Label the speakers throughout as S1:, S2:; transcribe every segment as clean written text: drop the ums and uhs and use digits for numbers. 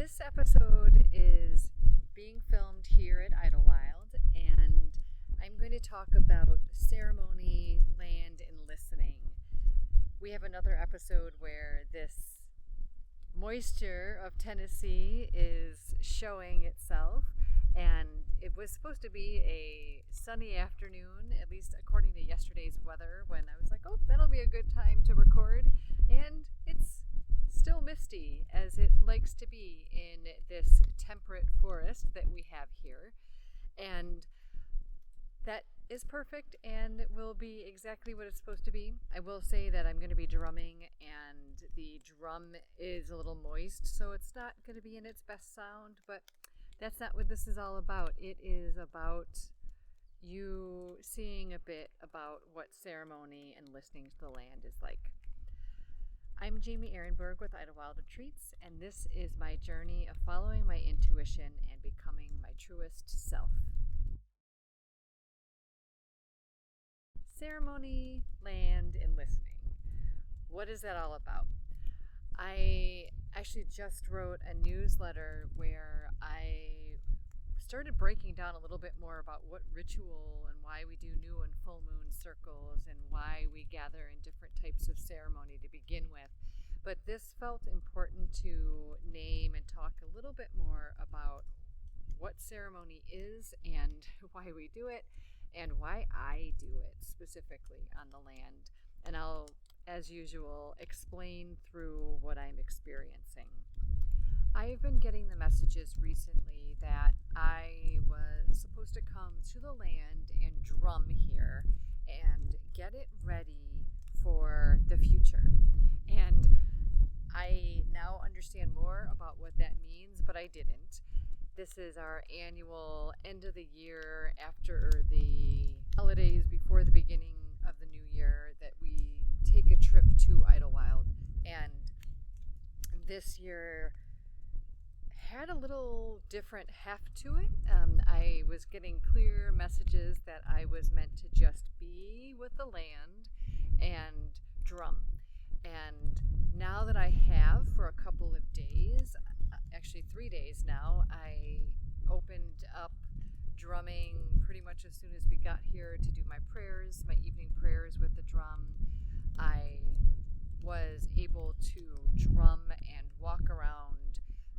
S1: This episode is being filmed here at Idylwild, and I'm going to talk about ceremony, land, and listening. We have another episode where this moisture of Tennessee is showing itself, and it was supposed to be a sunny afternoon, at least according to yesterday's weather, when I was like, oh, that'll be a good time to record, and it's still misty, as it likes to be in this temperate forest that we have here, and that is perfect and will be exactly what it's supposed to be. I will say that I'm going to be drumming, and the drum is a little moist, so it's not going to be in its best sound, but that's not what this is all about. It is about you seeing a bit about what ceremony and listening to the land is like. I'm Jamie Ehrenberg with Idylwild Retreats, and this is my journey of following my intuition and becoming my truest self. Ceremony, land, and listening. What is that all about? I actually just wrote a newsletter where I started breaking down a little bit more about what ritual and why we do new and full moon circles and why we gather in different types of ceremony to begin with. But this felt important to name and talk a little bit more about what ceremony is and why we do it and why I do it specifically on the land. And I'll, as usual, explain through what I'm experiencing. I've been getting the messages recently that I was supposed to come to the land and drum here and get it ready for the future. And I now understand more about what that means, but I didn't. This is our annual end of the year after the holidays, before the beginning of the new year, that we take a trip to Idylwild. And this year had a little different heft to it. I was getting clear messages that I was meant to just be with the land and drum. And now that I have for a couple of days, actually 3 days now, I opened up drumming pretty much as soon as we got here to do my prayers, my evening prayers with the drum. I was able to drum and walk around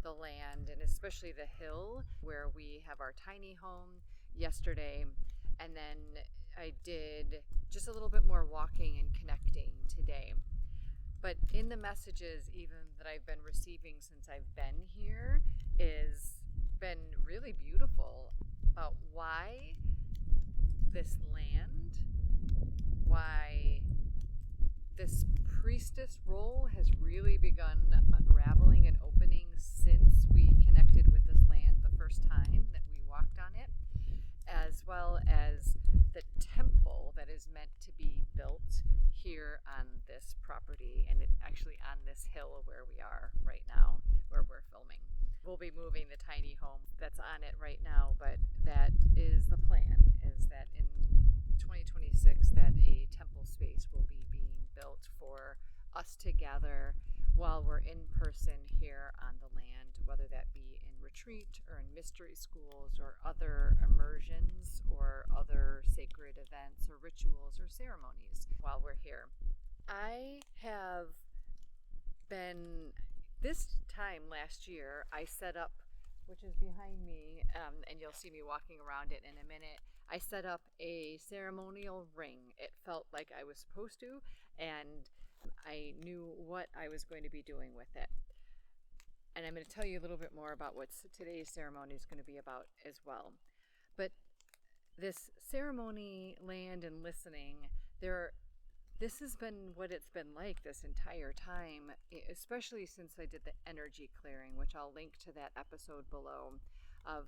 S1: the land, and especially the hill where we have our tiny home yesterday. And then I did just a little bit more walking and connecting today. But in the messages even that I've been receiving since I've been here is been really beautiful about why this land, why this priestess role has really begun unraveling and opening since we connected with this land the first time that we walked on it, as well as the temple that is meant to be built here on this property, and it actually on this hill where we are right now, where we're filming. We'll be moving the tiny home that's on it right now, but that is the plan, is that in 2026 that a temple space will be being built for us to gather while we're in person here on the land, whether that be in retreat or in mystery schools or other immersions or other sacred events or rituals or ceremonies while we're here. I have been, this time last year, I set up, which is behind me, and you'll see me walking around it in a minute, I set up a ceremonial ring. It felt like I was supposed to, and I knew what I was going to be doing with it. And I'm going to tell you a little bit more about what today's ceremony is going to be about as well. But this ceremony, land, and listening, this has been what it's been like this entire time, especially since I did the energy clearing, which I'll link to that episode below, of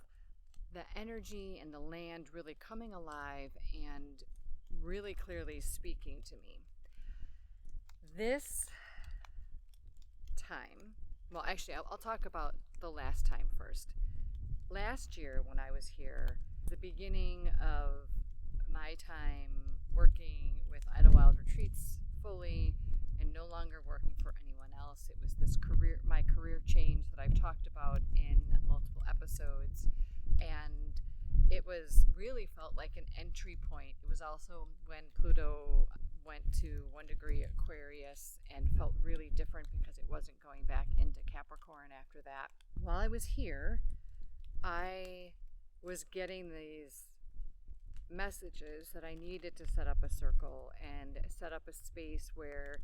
S1: the energy and the land really coming alive and really clearly speaking to me. This time, well, actually, I'll talk about the last time first. Last year when I was here, the beginning of my time working with Idylwild Retreats fully and no longer working for anyone else, it was the this my career change that I've talked about in multiple episodes. And it was really felt like an entry point. It was also when Pluto went to 1 degree Aquarius and felt really different because it wasn't going back into Capricorn after that. While I was here, I was getting these messages that I needed to set up a circle and set up a space where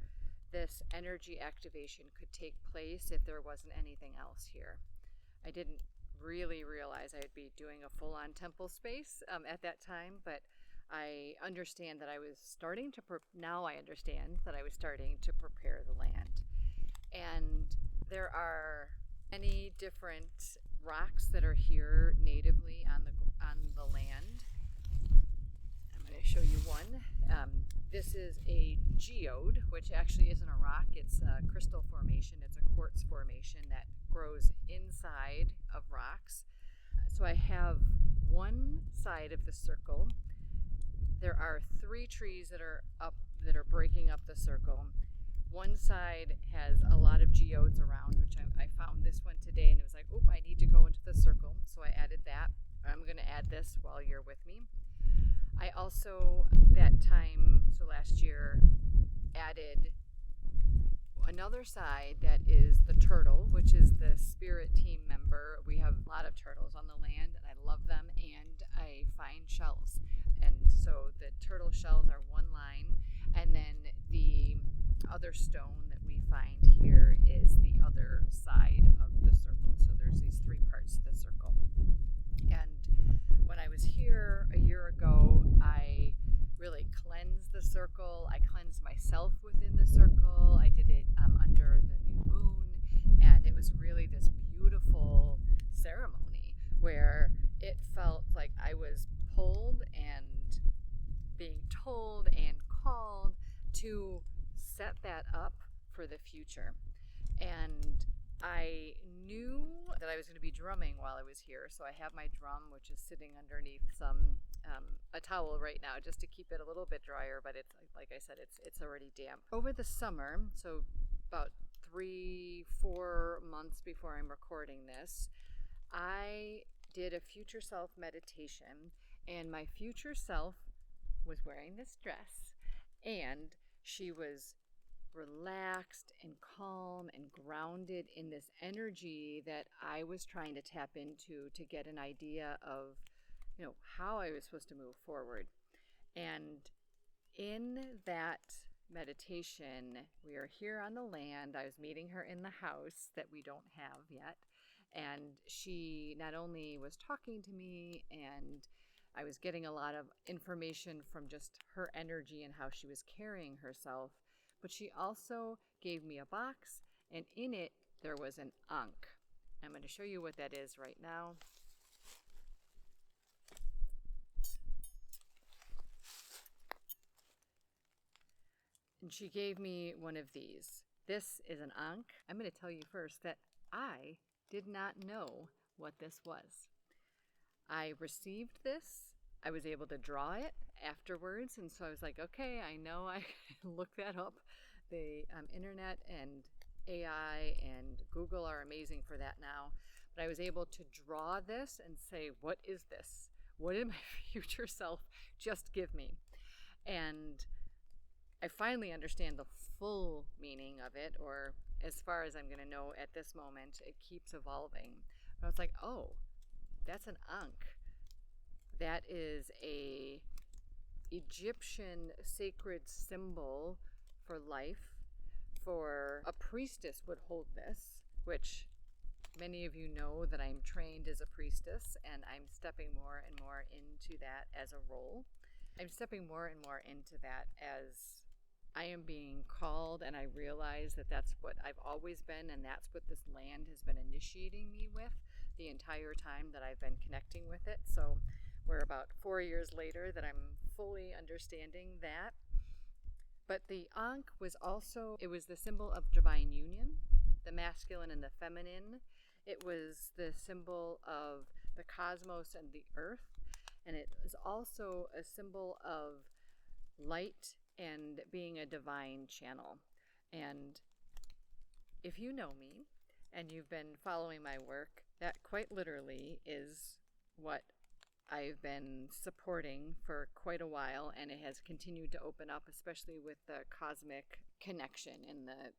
S1: this energy activation could take place if there wasn't anything else here. I didn't really realize I'd be doing a full-on temple space at that time, but I understand that I was starting to now I understand that I was starting to prepare the land. And there are many different rocks that are here natively on the land. I'm going to show you one. This is a geode, which actually isn't a rock. It's a crystal formation. It's a quartz formation that grows inside of rocks. So I have one side of the circle. There are 3 trees that are breaking up the circle. One side has a lot of geodes around, which I found this one today, and it was like, oh, I need to go into the circle. So I added that. I'm going to add this while you're with me. I also, that time, so last year, added another side that is the turtle, which is the spirit team member. We have a lot of turtles on the land, and I love them, and I find shells. And so the turtle shells are one line, and then the other stone that we find here is the other side of the circle. So there's these 3 parts to the circle. And when I was here a year ago, I really cleansed the circle. I cleansed myself within the circle. I did it under the new moon, and it was really this beautiful ceremony where it felt like I was pulled and being told and called to set that up for the future. And I knew that I was going to be drumming while I was here, so I have my drum, which is sitting underneath a towel right now, just to keep it a little bit drier. But it's like I said, it's already damp. Over the summer, so about 3-4 months before I'm recording this, I did a future self meditation, and my future self was wearing this dress, and she was relaxed and calm and grounded in this energy that I was trying to tap into to get an idea of, how I was supposed to move forward. And in that meditation, we are here on the land. I was meeting her in the house that we don't have yet. And she not only was talking to me, and I was getting a lot of information from just her energy and how she was carrying herself, but she also gave me a box, and in it there was an ankh. I'm going to show you what that is right now. And she gave me one of these. This is an ankh. I'm going to tell you first that I did not know what this was. I received this. I was able to draw it afterwards, and so I was like, okay, I know I can look that up. The internet and AI and Google are amazing for that now. But I was able to draw this and say, what is this? What did my future self just give me? And I finally understand the full meaning of it, or as far as I'm going to know at this moment. It keeps evolving. But I was like, oh, that's an ankh. That is a Egyptian sacred symbol for life. For a priestess would hold this, which many of you know that I'm trained as a priestess, and I'm stepping more and more into that as a role. I'm stepping more and more into that as I am being called, and I realize that that's what I've always been, and that's what this land has been initiating me with the entire time that I've been connecting with it. So we're about 4 years later that I'm fully understanding that. But the ankh was also, it was the symbol of divine union, the masculine and the feminine. It was the symbol of the cosmos and the earth. And it was also a symbol of light and being a divine channel. And if you know me and you've been following my work, that quite literally is what I've been supporting for quite a while, and it has continued to open up, especially with the cosmic connection in the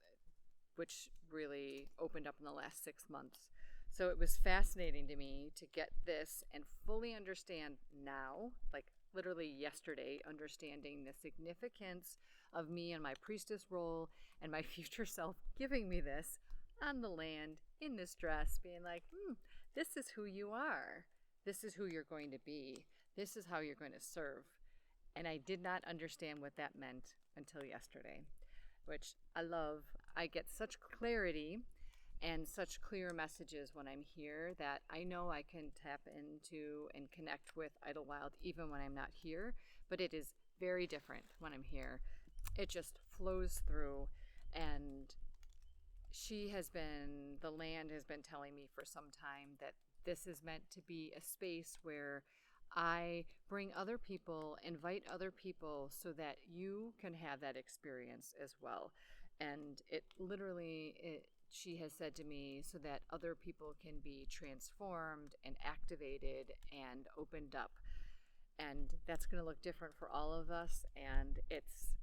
S1: which really opened up in the last 6 months. So it was fascinating to me to get this and fully understand now, like literally yesterday, understanding the significance of me and my priestess role and my future self giving me this on the land in this dress, being like, this is who you are. This is who you're going to be. This is how you're going to serve. And I did not understand what that meant until yesterday, which I love. I get such clarity and such clear messages when I'm here that I know I can tap into and connect with Idylwild even when I'm not here, but it is very different when I'm here. It just flows through, and the land has been telling me for some time that this is meant to be a space where I bring other people, invite other people so that you can have that experience as well. And she has said to me, so that other people can be transformed and activated and opened up. And that's going to look different for all of us. And it's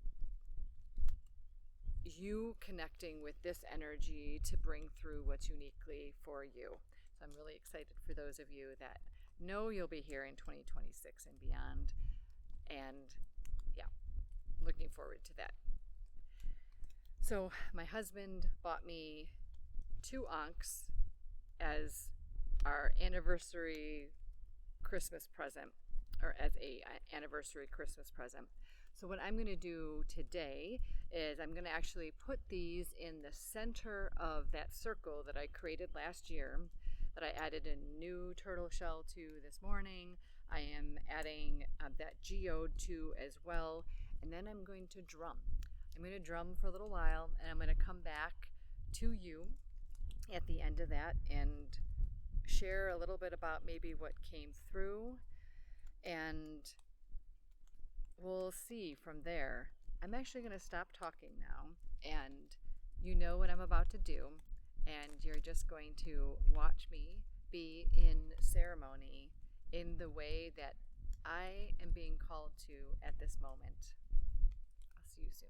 S1: you connecting with this energy to bring through what's uniquely for you. So I'm really excited for those of you that know you'll be here in 2026 and beyond. And yeah, looking forward to that. So my husband bought me 2 ankhs as our anniversary Christmas present, or as a anniversary Christmas present. So what I'm going to do today is I'm going to actually put these in the center of that circle that I created last year, that I added a new turtle shell to this morning. I am adding that geode to as well. And then I'm going to drum. I'm going to drum for a little while, and I'm going to come back to you at the end of that and share a little bit about maybe what came through, and we'll see from there. I'm actually going to stop talking now, and you know what I'm about to do, and you're just going to watch me be in ceremony in the way that I am being called to at this moment. I'll see you soon.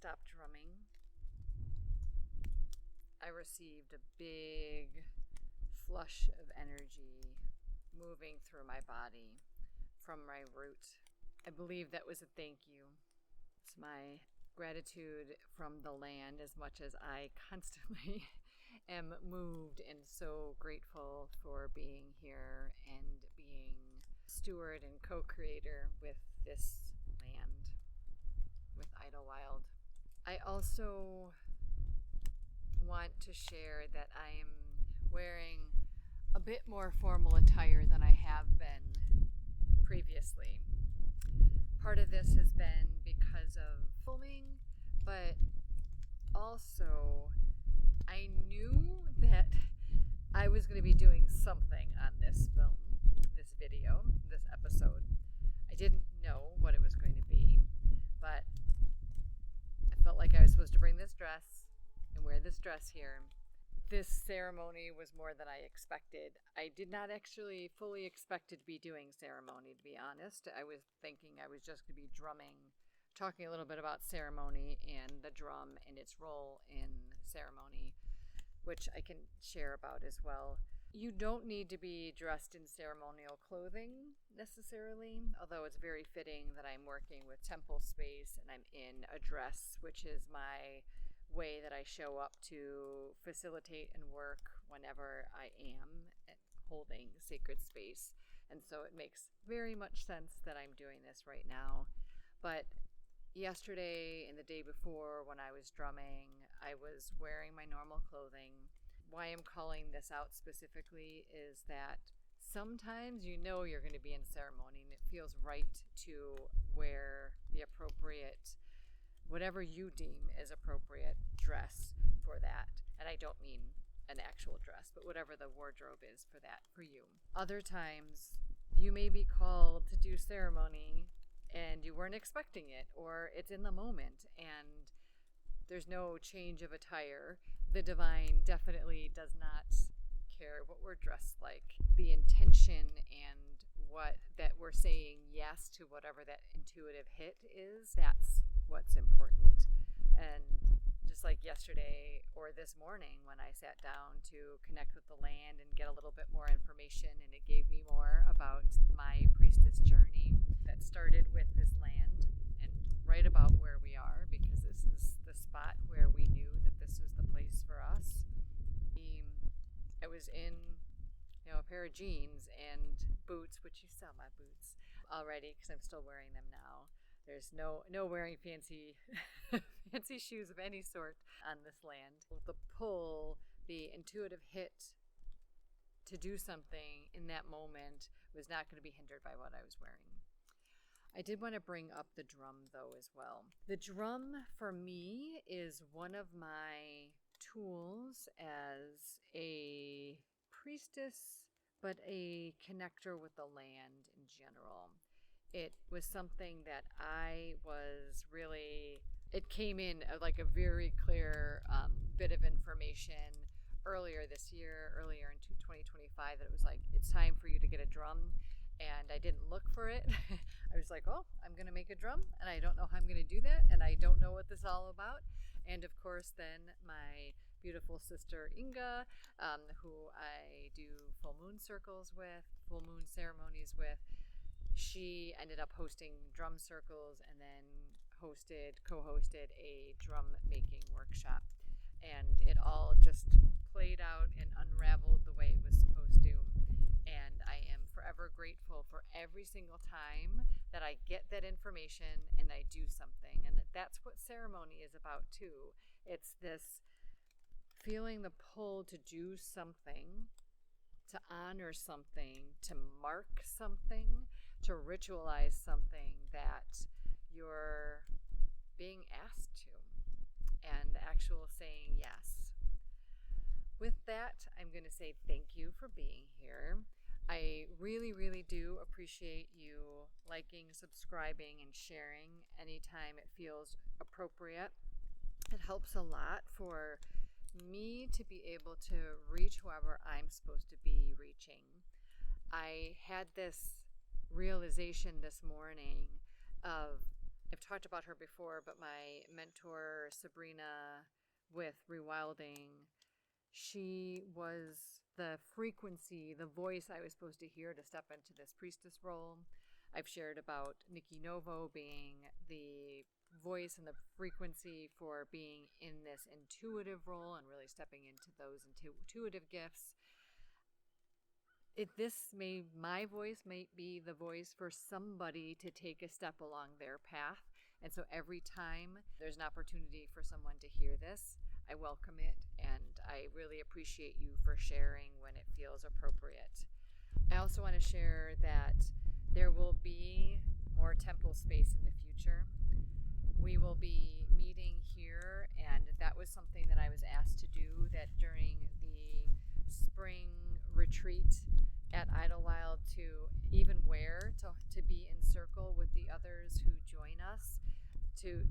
S1: stopped drumming, I received a big flush of energy moving through my body from my root. I believe that was a thank you. It's my gratitude from the land, as much as I constantly am moved and so grateful for being here and being steward and co-creator with this land, with Idylwild. I also want to share that I am wearing a bit more formal attire than I have been previously. Part of this has been because of filming, but also I knew that I was going to be doing something on this film, this video, this episode. I didn't know what it was going to be, but I felt like I was supposed to bring this dress and wear this dress here. This ceremony was more than I expected. I did not actually fully expect to be doing ceremony, to be honest. I was thinking I was just going to be drumming, talking a little bit about ceremony and the drum and its role in ceremony, which I can share about as well. You don't need to be dressed in ceremonial clothing necessarily, although it's very fitting that I'm working with temple space and I'm in a dress, which is my way that I show up to facilitate and work whenever I am holding sacred space. And so it makes very much sense that I'm doing this right now. But yesterday and the day before, when I was drumming, I was wearing my normal clothing. Why I'm calling this out specifically is that sometimes you know you're going to be in ceremony and it feels right to wear the appropriate, whatever you deem is appropriate dress for that. And I don't mean an actual dress, but whatever the wardrobe is for that for you. Other times you may be called to do ceremony and you weren't expecting it, or it's in the moment and there's no change of attire. The divine definitely does not care what we're dressed like. The intention and what that we're saying yes to whatever that intuitive hit is, that's what's important. And just like yesterday or this morning when I sat down to connect with the land and get a little bit more information, and it gave me more about my priestess journey that started with this land and right about where we are, because this is the spot where we knew that this was the place for us. I was in a pair of jeans and boots, which you saw my boots already because I'm still wearing them now. There's no wearing fancy fancy shoes of any sort on this land. The pull, the intuitive hit to do something in that moment was not going to be hindered by what I was wearing. I did want to bring up the drum though as well. The drum for me is one of my tools as a priestess, but a connector with the land in general. It was something that I was really, it came in like a very clear bit of information earlier this year, earlier in 2025, that it was like, it's time for you to get a drum. And I didn't look for it. I was like, oh, I'm going to make a drum and I don't know how I'm going to do that. And I don't know what this is all about. And of course, then my beautiful sister Inga, who I do full moon circles with, full moon ceremonies with, she ended up hosting drum circles and then co-hosted a drum making workshop. And it all just played out and unraveled the way it was supposed to. And I am forever grateful for every single time that I get that information and I do something. And that's what ceremony is about too. It's this feeling the pull to do something, to honor something, to mark something, to ritualize something that you're being asked to, and the actual saying yes. With that, I'm going to say thank you for being here. I really, really do appreciate you liking, subscribing, and sharing anytime it feels appropriate. It helps a lot for me to be able to reach whoever I'm supposed to be reaching. I had this realization this morning of I've talked about her before, but my mentor, Sabrina, with Rewilding, she was the frequency, the voice I was supposed to hear to step into this priestess role. I've shared about Nikki Novo being the voice and the frequency for being in this intuitive role and really stepping into those intuitive gifts. My voice may be the voice for somebody to take a step along their path. And so every time there's an opportunity for someone to hear this, I welcome it, and I really appreciate you for sharing when it feels appropriate. I also want to share that there will be more temple space in the future. We will be meeting here, and that was something that I was asked to do, that during the spring retreat at Idylwild, to even to be in circle with the others who join us, to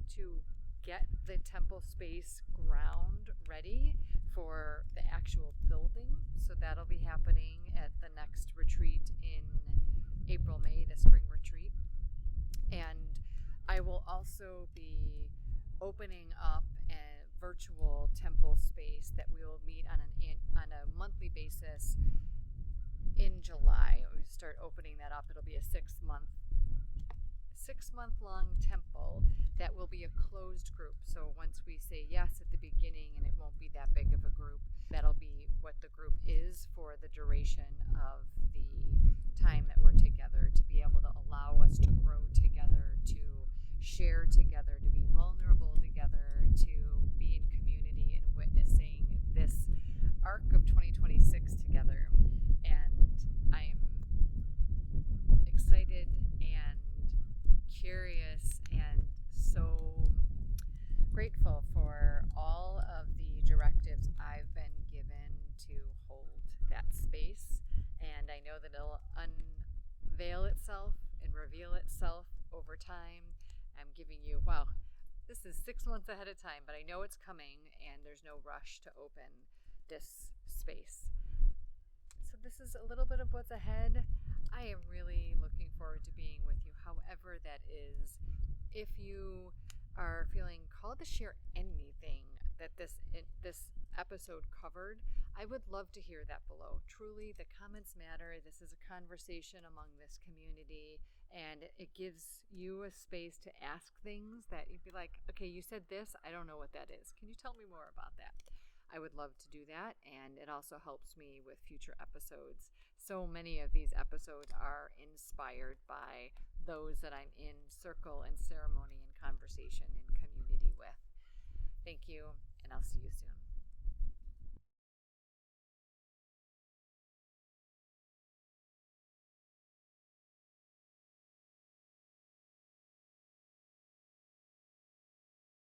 S1: get the temple space ground ready for the actual building. So that'll be happening at the next retreat in April, May, the spring retreat. And I will also be opening up a virtual temple space that we will meet on a monthly basis in July. We start opening that up. It'll be a 6-month long temple that will be a closed group. So once we say yes at the beginning, and it won't be that big of a group, that'll be what the group is for the duration of the time that we're together, to be able to allow us to grow together, to share together, to be vulnerable together, to be in community and witnessing this arc of 2026 together. And I'm excited and curious and so grateful for all of the directives I've been given to hold that space. And I know that it'll unveil itself and reveal itself over time. I'm giving you, wow, this is 6 months ahead of time, but I know it's coming, and there's no rush to open this space. So this is a little bit of what's ahead. I am really looking forward to being with you, however that is. If you are feeling called to share anything that this episode covered, I would love to hear that below. Truly, the comments matter. This is a conversation among this community, and it gives you a space to ask things that you'd be like, okay, you said this, I don't know what that is. Can you tell me more about that? I would love to do that, and it also helps me with future episodes. So many of these episodes are inspired by those that I'm in circle and ceremony and conversation and community with. Thank you, and I'll see you soon.